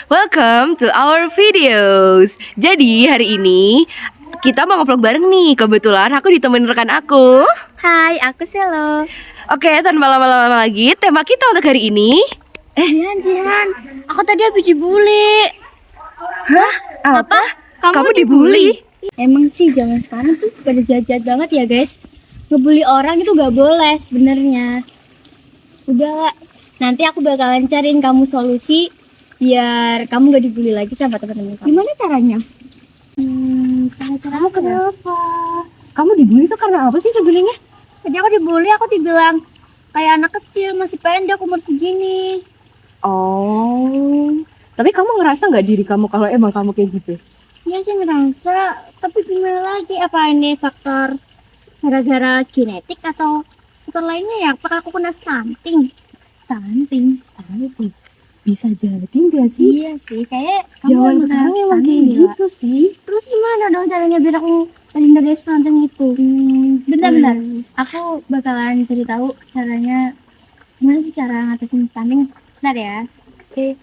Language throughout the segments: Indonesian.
welcome to our videos. Jadi hari ini kita mau nge-vlog bareng nih. Kebetulan aku ditemenin rekan aku. Hai, aku Selo. Oke, tanpa lama-lama lagi, tema kita untuk hari ini. Jihan, aku tadi habis dibully. Hah? Apa? Kamu dibully? Emang sih zaman sekarang tuh pada jahat-jahat banget ya guys. Ngebully orang itu gak boleh sebenarnya. Udah, nanti aku bakalan cariin kamu solusi biar kamu gak dibully lagi sama teman-teman kamu. Gimana caranya? Kamu kenapa? Kamu dibully tuh karena apa sih sebenarnya? Tadi aku dibully, aku dibilang kayak anak kecil, masih pendek umur segini. Oh, tapi kamu ngerasa nggak diri kamu kalau emang kamu kayak gitu? Iya sih ngerasa, tapi gimana lagi? Apa ini faktor gara-gara genetik atau faktor lainnya ya? Apakah aku kena stunting? Stunting. Bisa jadi nggak sih? Iya sih, kayak Zaman sekarang emang kayak gitu sih. Terus gimana dong caranya biar aku terhindar dari stunting itu? Bentar, aku bakalan cari tahu caranya. Gimana sih cara ngatasin stunting? Bentar ya. Oke.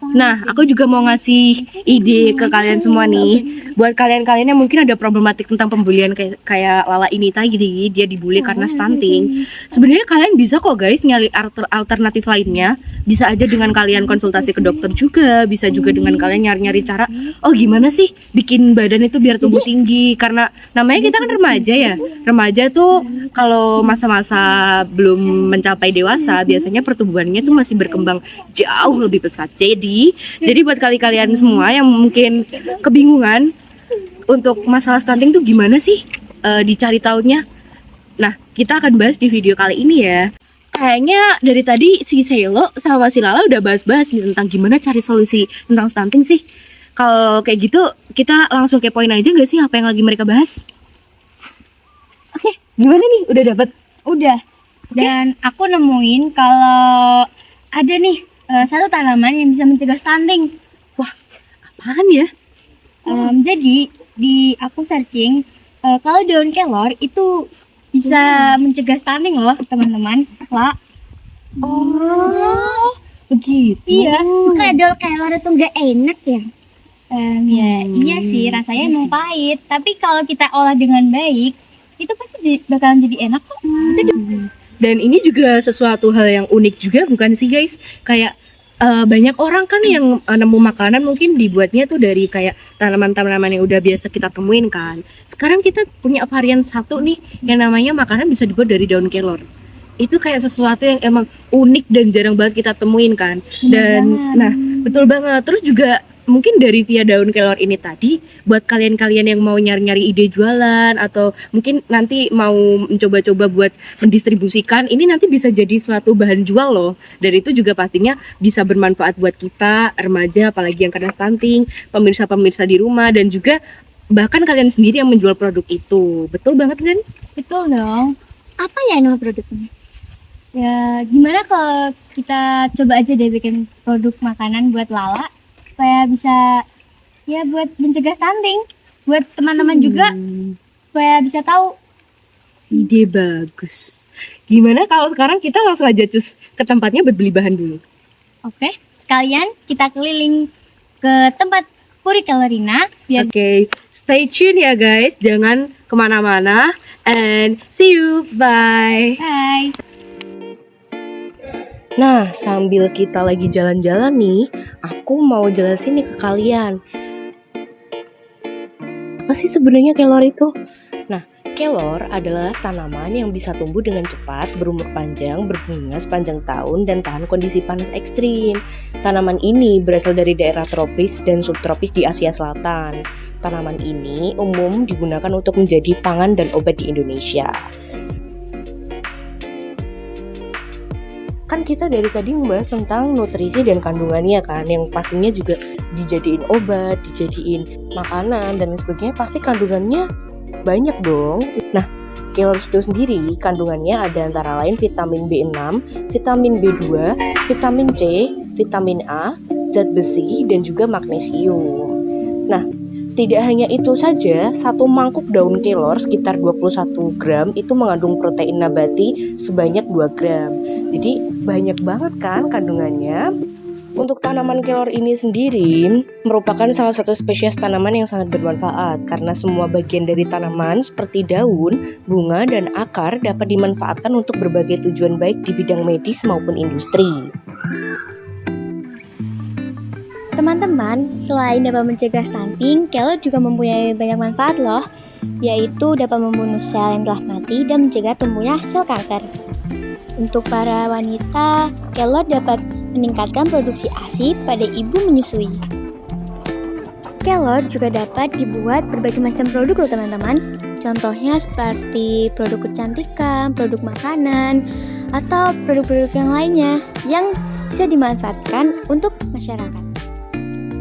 Nah, aku juga mau ngasih ide ke kalian semua nih. Buat kalian-kalian yang mungkin ada problematik tentang pembulian kayak Lala ini tadi, dia dibully karena stunting. Sebenarnya kalian bisa kok guys nyari alternatif lainnya. Bisa aja dengan kalian konsultasi ke dokter juga, bisa juga dengan kalian nyari-nyari cara. Oh, gimana sih bikin badan itu biar tumbuh tinggi? Karena namanya kita kan remaja ya. Remaja tuh kalau masa-masa belum mencapai dewasa, biasanya pertumbuhannya tuh masih berkembang jauh lebih pesat. Jadi buat kalian semua yang mungkin kebingungan untuk masalah stunting tuh gimana sih dicari taunya. Nah, kita akan bahas di video kali ini ya. Kayaknya dari tadi si Selo sama si Lala udah bahas-bahas nih tentang gimana cari solusi tentang stunting sih. Kalau kayak gitu, kita langsung kepoin aja gak sih apa yang lagi mereka bahas? Oke, gimana nih? Udah dapet? Udah. Dan aku nemuin kalau ada nih satu tanaman yang bisa mencegah stunting. Wah, apaan ya? Jadi di aku searching kalau daun kelor itu bisa mencegah stunting loh teman-teman. Lah. Oh, begitu. Iya, kayak daun kelor itu nggak enak ya. Iya sih rasanya emang pahit. Tapi kalau kita olah dengan baik itu pasti bakalan jadi enak kok. Dan ini juga sesuatu hal yang unik juga bukan sih guys? Kayak banyak orang kan yang nemu makanan mungkin dibuatnya tuh dari kayak tanaman-tanaman yang udah biasa kita temuin kan. Sekarang kita punya varian satu nih yang namanya makanan bisa dibuat dari daun kelor. Itu kayak sesuatu yang emang unik dan jarang banget kita temuin kan. Dan nah, betul banget. Terus juga mungkin dari via daun kelor ini tadi buat kalian-kalian yang mau nyari-nyari ide jualan atau mungkin nanti mau mencoba-coba buat mendistribusikan, ini nanti bisa jadi suatu bahan jual loh. Dan itu juga pastinya bisa bermanfaat buat kita remaja apalagi yang kena stunting, pemirsa-pemirsa di rumah dan juga bahkan kalian sendiri yang menjual produk itu. Betul banget kan? Betul dong. Apa ya nama produknya? Ya gimana kalau kita coba aja deh bikin produk makanan buat Lala supaya bisa ya buat mencegah stunting buat teman-teman juga supaya bisa tahu. Ide bagus. Gimana kalau sekarang kita langsung aja cus ke tempatnya buat beli bahan dulu? Oke, sekalian kita keliling ke tempat Puri Kalorina biar Oke, stay tune ya guys, jangan kemana-mana and see you, bye. Bye. Nah, sambil kita lagi jalan-jalan nih, aku mau jelasin nih ke kalian. Apa sih sebenarnya kelor itu? Nah, kelor adalah tanaman yang bisa tumbuh dengan cepat, berumur panjang, berbunga sepanjang tahun, dan tahan kondisi panas ekstrim. Tanaman ini berasal dari daerah tropis dan subtropis di Asia Selatan. Tanaman ini umum digunakan untuk menjadi pangan dan obat di Indonesia. Kan kita dari tadi membahas tentang nutrisi dan kandungannya kan, yang pastinya juga dijadiin obat, dijadiin makanan dan lain sebagainya, pasti kandungannya banyak dong. Nah, kelor itu sendiri kandungannya ada antara lain vitamin B6, vitamin B2, vitamin C, vitamin A, zat besi dan juga magnesium. Nah, tidak hanya itu saja, satu mangkuk daun kelor sekitar 21 gram itu mengandung protein nabati sebanyak 2 gram. Jadi banyak banget kan kandungannya. Untuk tanaman kelor ini sendiri merupakan salah satu spesies tanaman yang sangat bermanfaat karena semua bagian dari tanaman seperti daun, bunga, dan akar dapat dimanfaatkan untuk berbagai tujuan baik di bidang medis maupun industri. Teman-teman, selain dapat mencegah stunting, kelor juga mempunyai banyak manfaat loh, yaitu dapat membunuh sel yang telah mati dan mencegah tumbuhnya sel kanker. Untuk para wanita, kelor dapat meningkatkan produksi ASI pada ibu menyusui. Kelor juga dapat dibuat berbagai macam produk loh teman-teman. Contohnya seperti produk kecantikan, produk makanan, atau produk-produk yang lainnya yang bisa dimanfaatkan untuk masyarakat.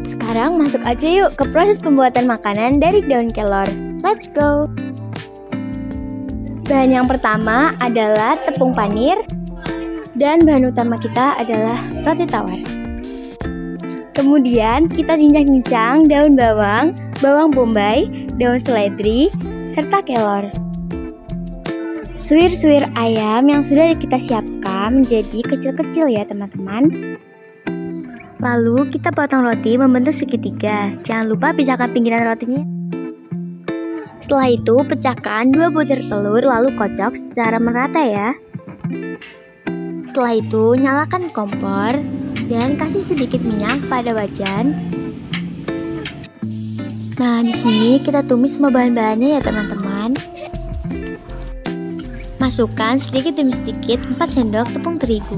Sekarang masuk aja yuk ke proses pembuatan makanan dari daun kelor. Let's go! Bahan yang pertama adalah tepung panir dan bahan utama kita adalah roti tawar. Kemudian kita cincang-cincang daun bawang, bawang bombay, daun seledri, serta kelor. Suir-suir ayam yang sudah kita siapkan menjadi kecil-kecil ya teman-teman. Lalu kita potong roti membentuk segitiga. Jangan lupa pisahkan pinggiran rotinya. Setelah itu, pecahkan 2 butir telur lalu kocok secara merata ya. Setelah itu, nyalakan kompor dan kasih sedikit minyak pada wajan. Nah, di sini kita tumis semua bahan-bahannya ya teman-teman. Masukkan sedikit demi sedikit 4 sendok tepung terigu.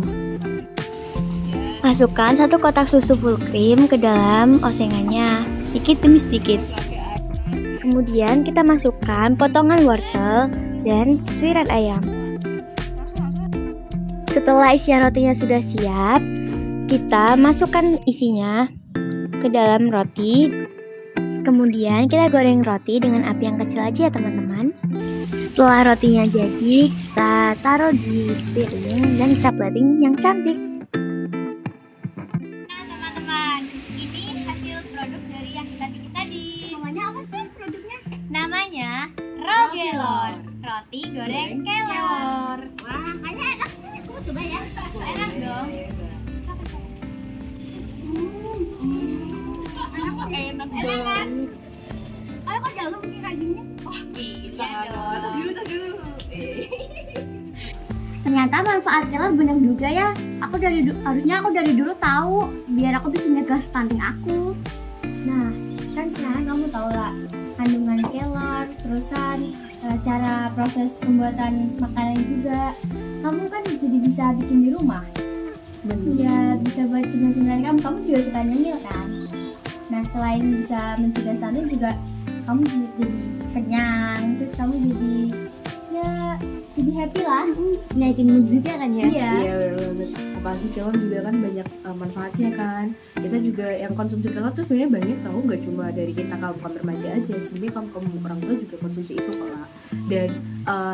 Masukkan 1 kotak susu full cream ke dalam osengannya, sedikit demi sedikit. Kemudian kita masukkan potongan wortel dan suiran ayam. Setelah isian rotinya sudah siap, kita masukkan isinya ke dalam roti. Kemudian kita goreng roti dengan api yang kecil aja ya teman-teman. Setelah rotinya jadi, kita taruh di piring dan kita plating yang cantik. Nah teman-teman, ini hasil produk dari yang kita bikin tadi. Namanya apa sih produknya? Namanya Rogelor, roti goreng kelor. Wah, kayaknya enak sih. Aku coba ya. Enak dong. Enak kan? Ayo kok jauh bikin kayak gini? Oh iya dong. Tos dulu. Ternyata manfaat kelor banyak juga ya. Harusnya aku dari dulu tahu biar aku bisa mencegah stunting aku. Nah, kan sekarang kamu tahu lah kandungan kelor, terusan cara proses pembuatan makanan juga. Kamu kan jadi bisa bikin di rumah. Ya bisa buat cemilan-cemilan kamu. Kamu juga suka nyemil kan? Nah, selain bisa mencegah stunting juga kamu jadi kenyang, terus kamu jadi happy lah, naikin mood juga kan ya? Iya benar-benar. Apalagi kelor juga kan banyak manfaatnya kan. Kita juga yang konsumsi kelor tuh sebenarnya banyak tahu, nggak cuma dari kita kaum remaja aja. Sebenarnya kaum orang tua juga konsumsi itu kok lah. Dan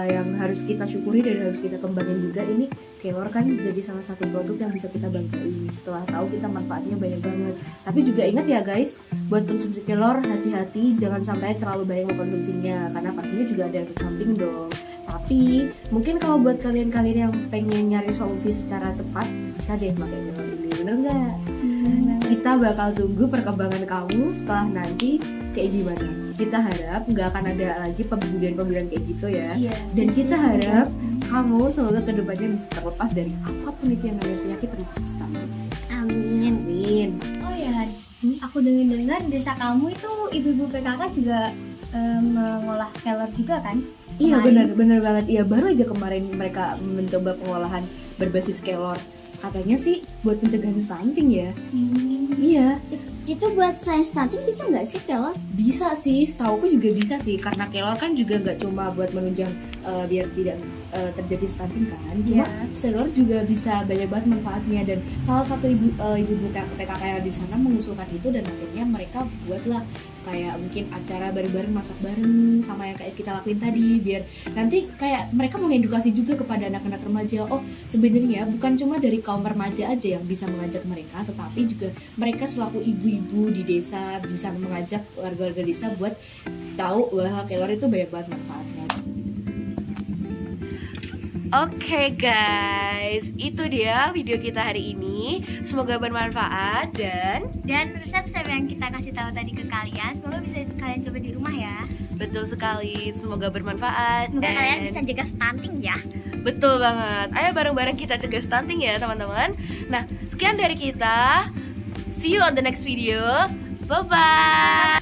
yang harus kita syukuri dan harus kita kembangin juga, ini kelor kan jadi salah satu produk yang bisa kita banggain setelah tahu kita manfaatnya banyak banget. Tapi juga ingat ya guys, buat konsumsi kelor hati-hati, jangan sampai terlalu banyak mengkonsumsinya karena pastinya juga ada efek samping dong. Tapi mungkin kalau buat kalian-kalian yang pengen nyari solusi secara cepat, bisa deh pakai kelor ini, bener nggak? Kita bakal tunggu perkembangan kamu setelah nanti kayak gimana. Kita harap nggak akan ada lagi pembelian kayak gitu ya. Dan kita harap kamu semoga kedepannya bisa terlepas dari apapun itu yang namanya penyakit termasuk stunting. Amin. Oh ya, aku dengar desa kamu itu ibu-ibu PKK juga mengolah kelor juga kan? Iya benar banget. Iya, baru aja kemarin mereka mencoba pengolahan berbasis kelor. Katanya sih buat pencegahan stunting ya. Iya. Itu buat saya stunting bisa nggak sih kelor? Bisa sih, setauku juga bisa sih. Karena kelor kan juga nggak cuma buat menunjang biar tidak terjadi stunting kan. Cuma kelor juga bisa banyak banget manfaatnya. Dan salah satu ibu PKK di sana mengusulkan itu, dan akhirnya mereka buatlah kayak mungkin acara bareng-bareng, masak bareng sama yang kayak kita lakuin tadi, biar nanti kayak mereka mengedukasi juga kepada anak-anak remaja. Oh, sebenarnya bukan cuma dari kaum remaja aja yang bisa mengajak mereka, tetapi juga mereka selaku ibu-ibu di desa bisa mengajak warga-warga desa buat tahu bahwa kelor itu banyak banget manfaatnya. Oke guys, itu dia video kita hari ini. Semoga bermanfaat Dan resep-resep yang kita kasih tahu tadi ke kalian, semoga bisa kalian coba di rumah ya. betul sekali, semoga bermanfaat. Semoga dan kalian bisa jaga stunting ya. betul banget. Ayo bareng-bareng kita cegah stunting ya teman-teman. Nah, sekian dari kita. See you on the next video. Bye bye.